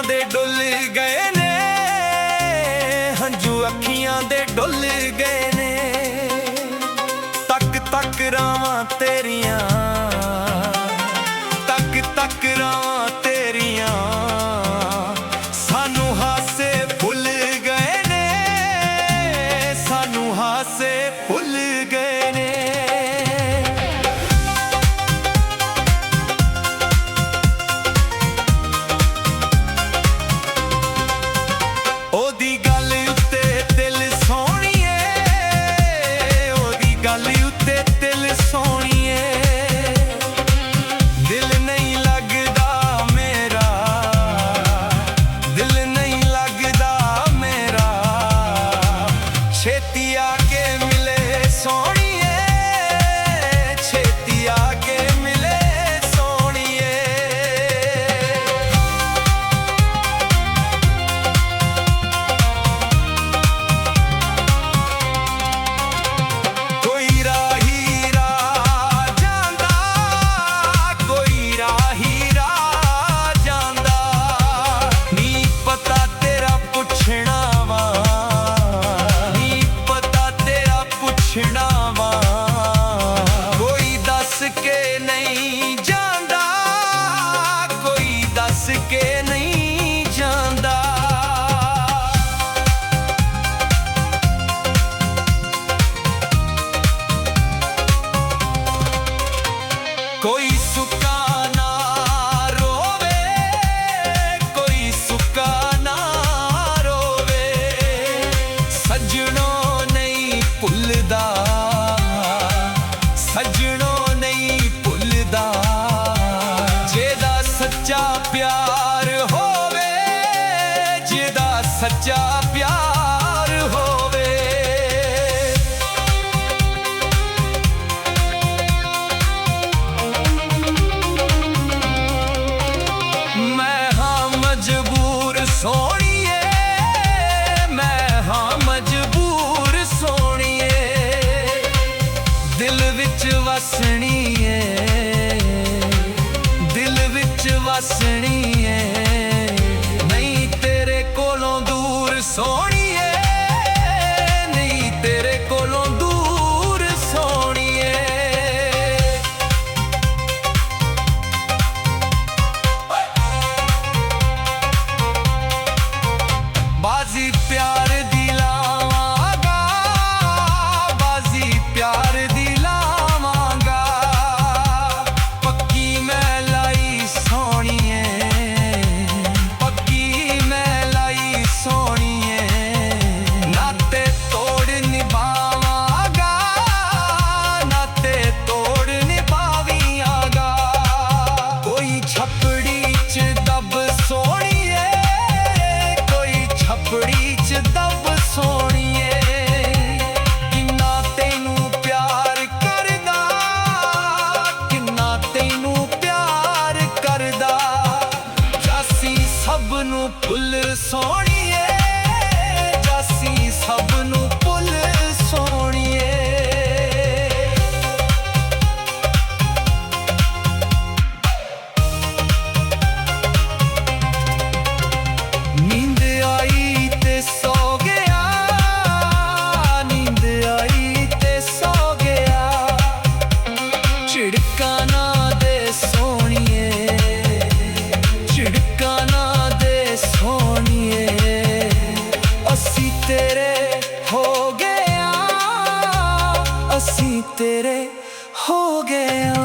ਦੇ ਡੁੱਲ ਗਏ ਨੇ, ਹੰਝੂ ਅੱਖੀਆਂ ਦੇ ਡੁੱਲ ਗਏ ਨੇ। ਤੱਕ ਤੱਕ ਰਾਵਾਂ ਤੇਰੀਆਂ, ਤੱਕ ਤੱਕ ਰਾਵਾਂ ਤੇਰੀਆਂ, ਸਾਨੂੰ ਹਾਸੇ ਭੁੱਲ ਗਏ ਨੇ, ਸਾਨੂੰ ਹਾਸੇ ਭੁੱਲ ਗਏ ਨੇ। ਉਹਦੀ ਗੱਲ ਉੱਤੇ ਦਿਲ ਸੋਹਣੀਏ, ਉਹਦੀ ਗੱਲ ਉੱਤੇ ਦਿਲ ਸੋਹਣੀਏ, ਦਿਲ ਨਹੀਂ ਲੱਗਦਾ ਮੇਰਾ, ਦਿਲ ਨਹੀਂ ਲੱਗਦਾ ਮੇਰਾ, ਛੇਤੀ ਆ ਕੇ ਮਿਲੇ ਸੋਹਣੀਏ, ਛੇਤੀ ਆ ਕੇ ਮਿਲੇ ਸੋਹਣੀਏ। ਕੋਈ ਰਾਹੀ ਰਾਹ ਜਾਂਦਾ, ਕੋਈ ਰਾਹੀ ਰਾਹ ਜਾਂਦਾ, ਨੀ ਪਤਾ ਤੇਰਾ ਪੁੱਛਣਾ ਵਾ, ਨੀ ਪਤਾ ਤੇਰਾ ਪੁੱਛਣਾ ਵਾ। ਕੋਈ ਦੱਸ ਕੇ ਨਹੀਂ ਜਾਂਦਾ, ਕੋਈ ਦੱਸ ਕੇ ਨਹੀਂ ਜਾਂਦਾ। ਕੋਈ ਸੁੱਕਾ ਨਾ ਰੋਵੇ, ਕੋਈ ਸੁੱਕਾ ਨਾ ਰੋਵੇ, ਸੱਜਣੋਂ ਨਹੀਂ ਭੁੱਲਦਾ, ਸੱਜਣੋਂ ਨਹੀਂ ਭੁੱਲਦਾ। ਜਿਹਦਾ ਸੱਚਾ ਪਿਆਰ ਹੋਵੇ, ਜਿਹਦਾ ਸੱਚਾ ਪਿਆਰ ਹੋਵੇ। ਮੈਂ ਹਾਂ ਮਜਬੂਰ ਸੋਹਣੀਏ, ਮੈਂ ਹਾਂ ਮਜਬੂਰ ਸੋਹਣੀਏ, ਦਿਲ ਵਿੱਚ ਵਸਣੀ ਏ, ਦਿਲ ਵਿੱਚ ਵਸਣੀ ਏ, ਨਹੀਂ ਤੇਰੇ ਕੋਲੋਂ ਦੂਰ ਸੋਹਣੀਏ, ਨਹੀਂ ਤੇਰੇ ਕੋਲੋਂ ਦੂਰ ਸੋਹਣੀਏ। ਬਾਜ਼ੀ ਪਿਆਰ ਦੀ ਲਾਵਾਂਗਾ, ਬਾਜ਼ੀ ਪਿਆਰ ਦੀ ਲਾਵਾਂਗਾ, ਪੱਕੀ ਮੈਂ ਲਾਈ ਸੋਹਣੀਏ, ਪੱਕੀ ਮੈਂ ਲਾਈ ਸੋਹਣੀਏ। ਨਾਤੇ ਤੋੜ ਨਿਭਾਵਾਂਗਾ, ਨਾਤੇ ਤੋੜ ਨਿਭਾਵੀਆਂਗਾ। ਕੋਈ ਛੱਪੜੀ 'ਚ ਦਬ ਸੋਹਣੀਏ, ਕੋਈ ਛੱਪੜੀ 'ਚ ਦਬ ਸੋਹਣੀਏ, ਕਿੰਨਾ ਤੈਨੂੰ ਪਿਆਰ ਕਰਦਾ, ਕਿੰਨਾ ਤੈਨੂੰ ਪਿਆਰ ਕਰਦਾ। ਜਾਸੀ ਸਭ ਨੂੰ ਭੁੱਲ ਸੋਹਣੀਏ, ਜਾਸੀ ਸਭ ਨੂੰ ਭੁੱਲ ਸੋਹਣੀਏ। ਨੀਂਦ ਆਈ ਤੇ ਸੌ ਗਿਆ, ਨੀਂਦ ਆਈ ਤੇ ਸੌ ਗਿਆ, ਝਿੜਕਾਂ ਨਾ ਦੇ ਸੋਹਣੀਏ, ਝਿੜਕਾਂ ਨਾ ਦੇ ਸੋਹਣੀਏ। ਅਸੀਂ ਤੇਰੇ ਹੋ ਗਏ ਆਂ, ਅਸੀਂ ਤੇਰੇ ਹੋ ਗਏ ਆਂ।